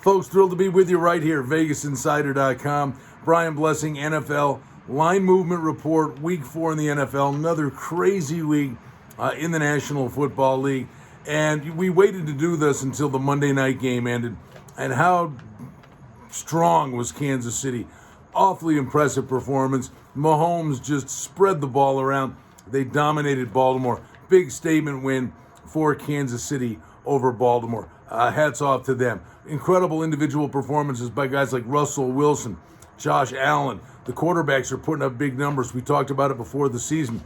Folks, thrilled to be with you right here, VegasInsider.com. Brian Blessing, NFL line movement report, week 4 in the NFL. Another crazy week in the National Football League. And we waited to do this until the Monday night game ended. And how strong was Kansas City? Awfully impressive performance. Mahomes just spread the ball around. They dominated Baltimore. Big statement win for Kansas City over Baltimore. Hats off to them. Incredible individual performances by guys like Russell Wilson, Josh Allen. The quarterbacks are putting up big numbers. We talked about it before the season.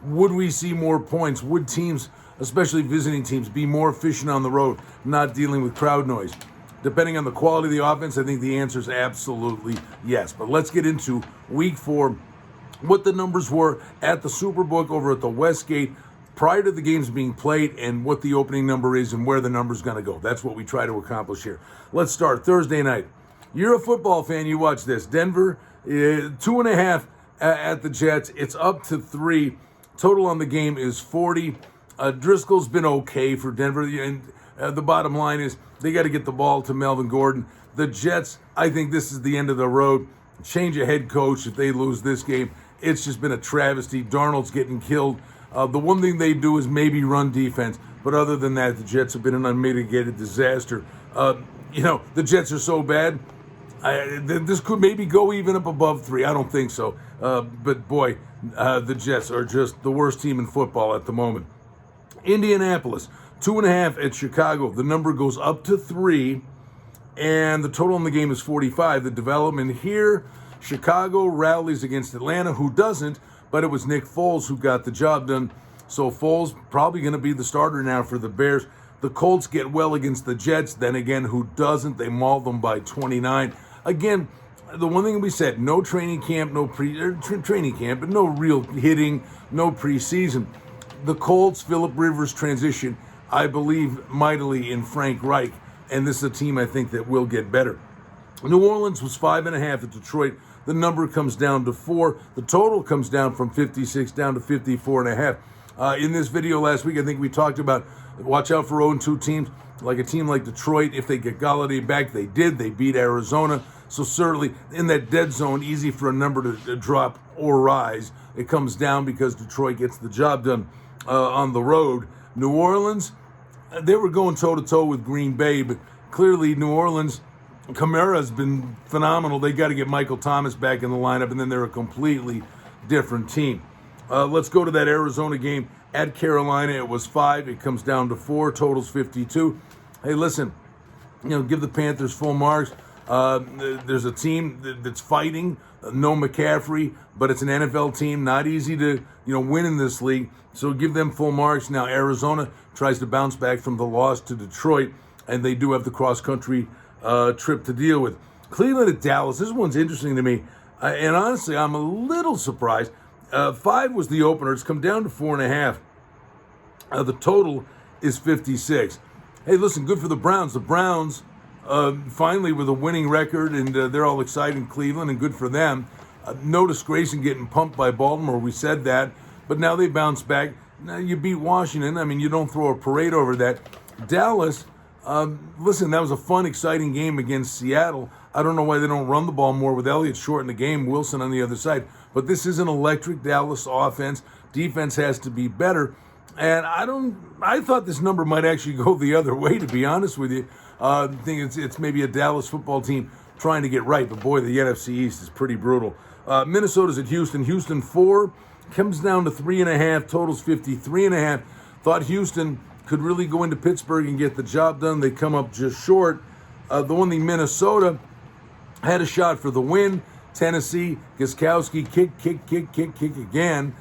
Would we see more points? Would teams, especially visiting teams, be more efficient on the road, not dealing with crowd noise? Depending on the quality of the offense, I think the answer is absolutely yes. But let's get into week 4, what the numbers were at the Superbook over at the Westgate prior to the games being played, and what the opening number is and where the number's going to go. That's what we try to accomplish here. Let's start Thursday night. You're a football fan, you watch this. Denver, 2.5 at the Jets. It's up to 3. Total on the game is 40. Driscoll's been okay for Denver, and the bottom line is they got to get the ball to Melvin Gordon. The Jets, I think this is the end of the road. Change a head coach if they lose this game. It's just been a travesty. Darnold's getting killed. The one thing they do is maybe run defense. But other than that, the Jets have been an unmitigated disaster. The Jets are so bad. This could maybe go even up above 3. I don't think so. But boy, the Jets are just the worst team in football at the moment. Indianapolis, 2.5 at Chicago. The number goes up to 3. And the total in the game is 45. The development here, Chicago rallies against Atlanta, who doesn't, but it was Nick Foles who got the job done. So Foles probably going to be the starter now for the Bears. The Colts get well against the Jets. Then again, who doesn't? They maul them by 29. Again, the one thing we said, no training camp, training camp, but no real hitting, no preseason. The Colts, Phillip Rivers transition, I believe mightily in Frank Reich. And this is a team I think that will get better. New Orleans was 5.5 at Detroit. The number comes down to 4. The total comes down from 56 down to 54.5. In this video last week, I think we talked about watch out for 0-2 teams. Like a team like Detroit, if they get Galladay back, they did. They beat Arizona. So certainly in that dead zone, easy for a number to drop or rise. It comes down because Detroit gets the job done on the road. New Orleans, they were going toe-to-toe with Green Bay, but clearly New Orleans, Kamara's been phenomenal. They got to get Michael Thomas back in the lineup, and then they're a completely different team. Let's go to that Arizona game at Carolina. It was 5. It comes down to 4. Totals 52. Hey, listen, give the Panthers full marks. There's a team that's fighting. No McCaffrey, but it's an NFL team. Not easy to win in this league. So give them full marks. Now Arizona tries to bounce back from the loss to Detroit, and they do have the cross-country trip to deal with. Cleveland at Dallas. This one's interesting to me, and honestly, I'm a little surprised. 5 was the opener. It's come down to 4.5. The total is 56. Hey, listen, good for the Browns. The Browns finally with a winning record, and they're all excited in Cleveland, and good for them. No disgrace in getting pumped by Baltimore. We said that, but now they bounce back. Now you beat Washington. I mean, you don't throw a parade over that. Dallas. Listen, that was a fun, exciting game against Seattle. I don't know why they don't run the ball more with Elliott short in the game, Wilson on the other side. But this is an electric Dallas offense. Defense has to be better. And I thought this number might actually go the other way, to be honest with you. I think it's maybe a Dallas football team trying to get right. But boy, the NFC East is pretty brutal. Minnesota's at Houston. Houston 4 comes down to 3.5. Totals 53.5. Thought Houston could really go into Pittsburgh and get the job done. They come up just short. The one thing, Minnesota had a shot for the win. Tennessee, Gostkowski, kick again.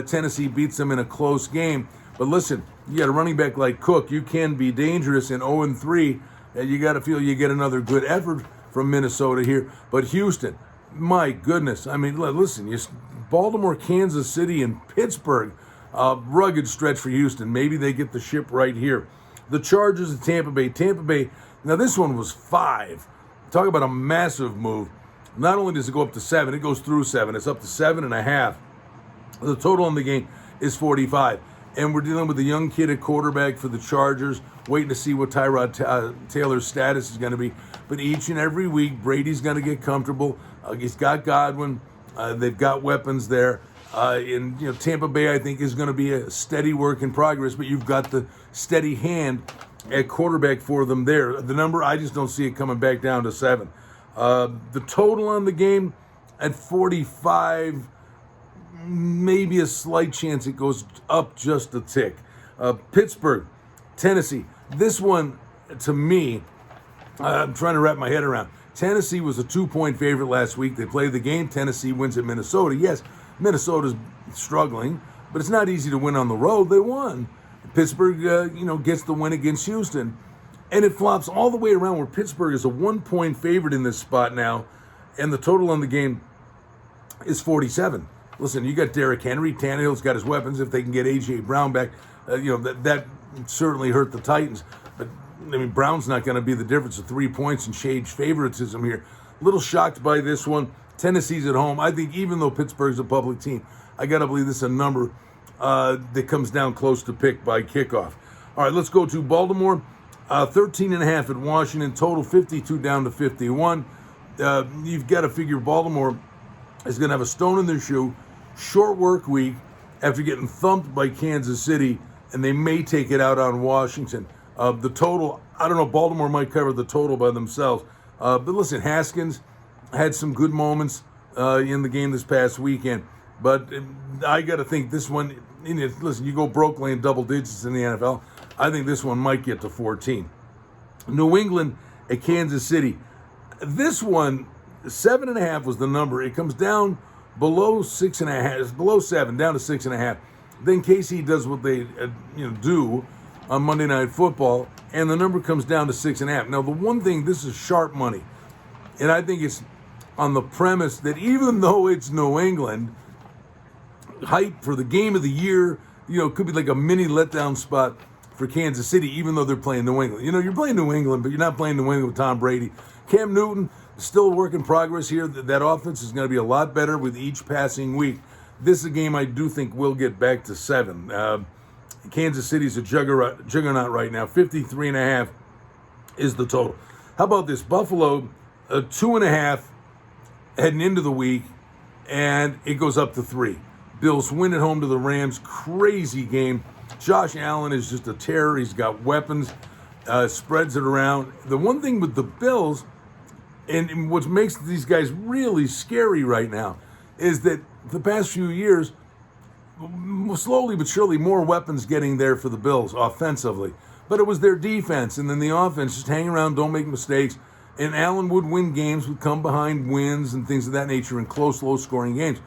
Tennessee beats them in a close game. But listen, you got a running back like Cook. You can be dangerous in 0-3. You got to feel you get another good effort from Minnesota here. But Houston, my goodness. I mean, listen, Baltimore, Kansas City, and Pittsburgh. Rugged stretch for Houston. Maybe they get the ship right here. The Chargers at Tampa Bay. Tampa Bay, now this one was 5. Talk about a massive move. Not only does it go up to 7, it goes through 7. It's up to 7.5. The total on the game is 45. And we're dealing with a young kid at quarterback for the Chargers waiting to see what Tyrod Taylor's status is going to be. But each and every week, Brady's going to get comfortable. He's got Godwin. They've got weapons there. And Tampa Bay, I think, is going to be a steady work in progress, but you've got the steady hand at quarterback for them there. The number, I just don't see it coming back down to 7. The total on the game at 45, maybe a slight chance it goes up just a tick. Pittsburgh, Tennessee. This one, to me, I'm trying to wrap my head around. Tennessee was a 2-point favorite last week. They played the game. Tennessee wins at Minnesota. Yes, Minnesota's struggling, but it's not easy to win on the road. They won. Pittsburgh, gets the win against Houston. And it flops all the way around where Pittsburgh is a 1-point favorite in this spot now, and the total on the game is 47. Listen, you got Derrick Henry. Tannehill's got his weapons. If they can get A.J. Brown back, that certainly hurt the Titans. But, Brown's not going to be the difference of 3 points and shade favoritism here. A little shocked by this one. Tennessee's at home. I think even though Pittsburgh's a public team, I got to believe this is a number that comes down close to pick by kickoff. All right, let's go to Baltimore. 13.5 at Washington. Total 52 down to 51. You've got to figure Baltimore is going to have a stone in their shoe. Short work week after getting thumped by Kansas City, and they may take it out on Washington. The total, I don't know, Baltimore might cover the total by themselves. But listen, Haskins had some good moments in the game this past weekend. But I got to think this one, listen, you go broke laying double digits in the NFL. I think this one might get to 14. New England at Kansas City. This one, 7.5 was the number. It comes down below 6.5, below 7, down to 6.5. Then KC does what they do on Monday Night Football, and the number comes down to 6.5. Now, the one thing, this is sharp money, and I think it's on the premise that even though it's New England, hype for the game of the year, could be like a mini letdown spot for Kansas City, even though they're playing New England. You're playing New England, but you're not playing New England with Tom Brady. Cam Newton, still a work in progress here. That offense is going to be a lot better with each passing week. This is a game I do think will get back to 7. Kansas City's a juggernaut right now. 53.5 is the total. How about this? Buffalo, 2.5 heading into the week, and it goes up to 3. Bills win at home to the Rams. Crazy game. Josh Allen is just a terror. He's got weapons, spreads it around. The one thing with the Bills, and what makes these guys really scary right now, is that the past few years, slowly but surely, more weapons getting there for the Bills offensively. But it was their defense, and then the offense, just hang around, don't make mistakes. And Allen would win games, would come behind wins and things of that nature in close, low-scoring games.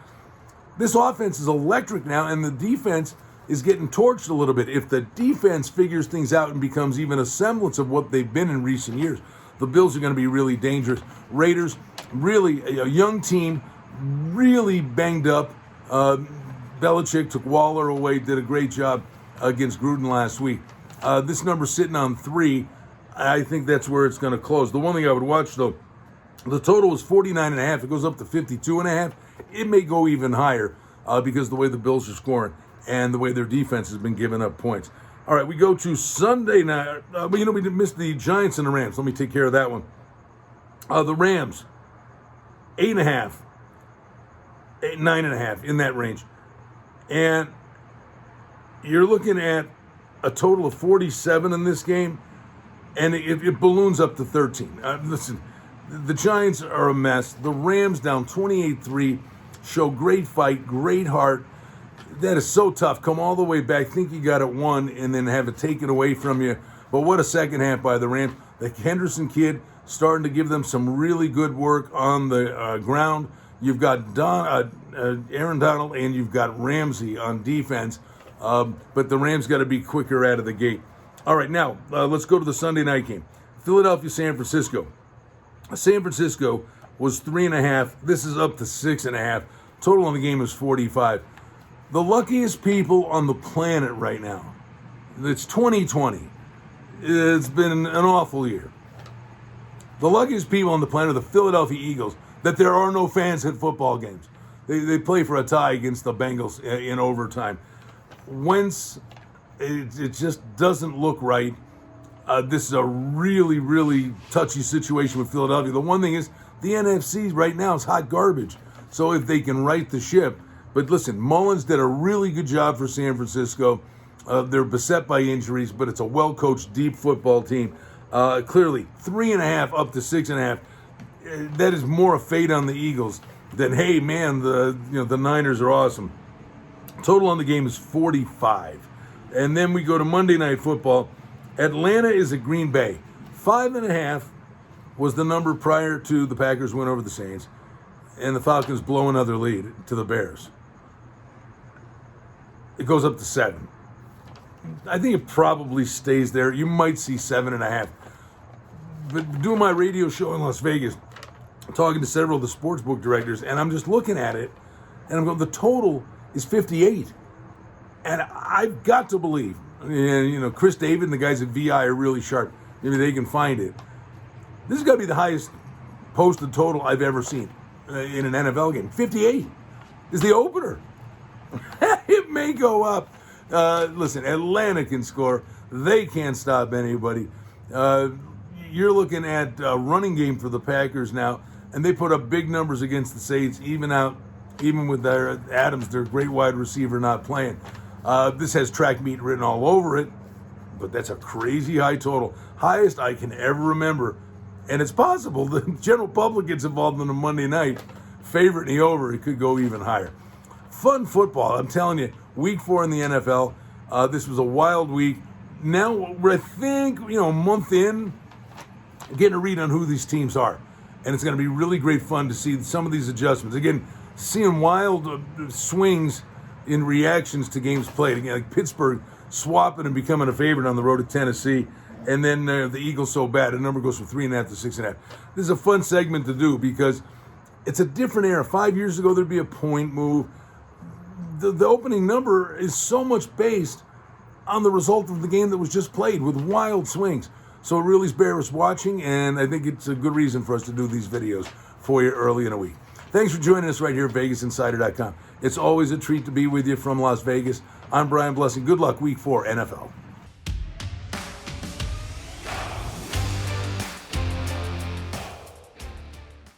This offense is electric now, and the defense is getting torched a little bit. If the defense figures things out and becomes even a semblance of what they've been in recent years, the Bills are going to be really dangerous. Raiders, really a young team, really banged up. Belichick took Waller away, did a great job against Gruden last week. This number's sitting on 3. I think that's where it's going to close. The one thing I would watch, though, the total is 49.5. It goes up to 52.5. It may go even higher because of the way the Bills are scoring and the way their defense has been giving up points. All right, we go to Sunday night. We missed the Giants and the Rams. Let me take care of that one. The Rams, 8.5, 9.5, in that range. And you're looking at a total of 47 in this game, and it balloons up to 13. Listen, the Giants are a mess. The Rams down 28-3, show great fight, great heart. That is so tough. Come all the way back, think you got it won, and then have it taken away from you. But what a second half by the Rams. The Henderson kid starting to give them some really good work on the ground. You've got Aaron Donald and you've got Ramsey on defense. But the Rams got to be quicker out of the gate. All right, now let's go to the Sunday night game. Philadelphia, San Francisco. San Francisco was 3.5. This is up to 6.5. Total on the game is 45. The luckiest people on the planet right now. It's 2020. It's been an awful year. The luckiest people on the planet are the Philadelphia Eagles, that there are no fans at football games. They play for a tie against the Bengals in overtime. Wentz, it just doesn't look right. This is a really, really touchy situation with Philadelphia. The one thing is, the NFC right now is hot garbage. So if they can right the ship. But listen, Mullins did a really good job for San Francisco. They're beset by injuries, but it's a well-coached, deep football team. Clearly, 3.5 up to 6.5. That is more a fade on the Eagles than, hey, man, the Niners are awesome. Total on the game is 45. And then we go to Monday Night Football. Atlanta is at Green Bay. 5.5 was the number prior to the Packers win over the Saints. And the Falcons blow another lead to the Bears. It goes up to 7. I think it probably stays there. You might see 7.5. But doing my radio show in Las Vegas, I'm talking to several of the sportsbook directors, and I'm just looking at it, and I'm going, the total is 58. And I've got to believe, and, Chris David and the guys at VI are really sharp. Maybe they can find it. This has got to be the highest posted total I've ever seen in an NFL game. 58 is the opener. It may go up. Listen, Atlanta can score. They can't stop anybody. You're looking at a running game for the Packers now, and they put up big numbers against the Saints, even with their Adams, their great wide receiver, not playing. This has track meet written all over it, but that's a crazy high total. Highest I can ever remember. And it's possible the general public gets involved on a Monday night. Favorite in the over, it could go even higher. Fun football, I'm telling you. Week 4 in the NFL. This was a wild week. Now we're, I think, a month in, getting a read on who these teams are. And it's going to be really great fun to see some of these adjustments. Again, seeing wild swings in reactions to games played. Again, like Pittsburgh swapping and becoming a favorite on the road at Tennessee. And then the Eagles so bad, the number goes from 3.5 to 6.5. This is a fun segment to do because it's a different era. 5 years ago, there'd be a point move. The opening number is so much based on the result of the game that was just played with wild swings. So it really bears watching, and I think it's a good reason for us to do these videos for you early in the week. Thanks for joining us right here at VegasInsider.com. It's always a treat to be with you from Las Vegas. I'm Brian Blessing. Good luck, Week 4 NFL.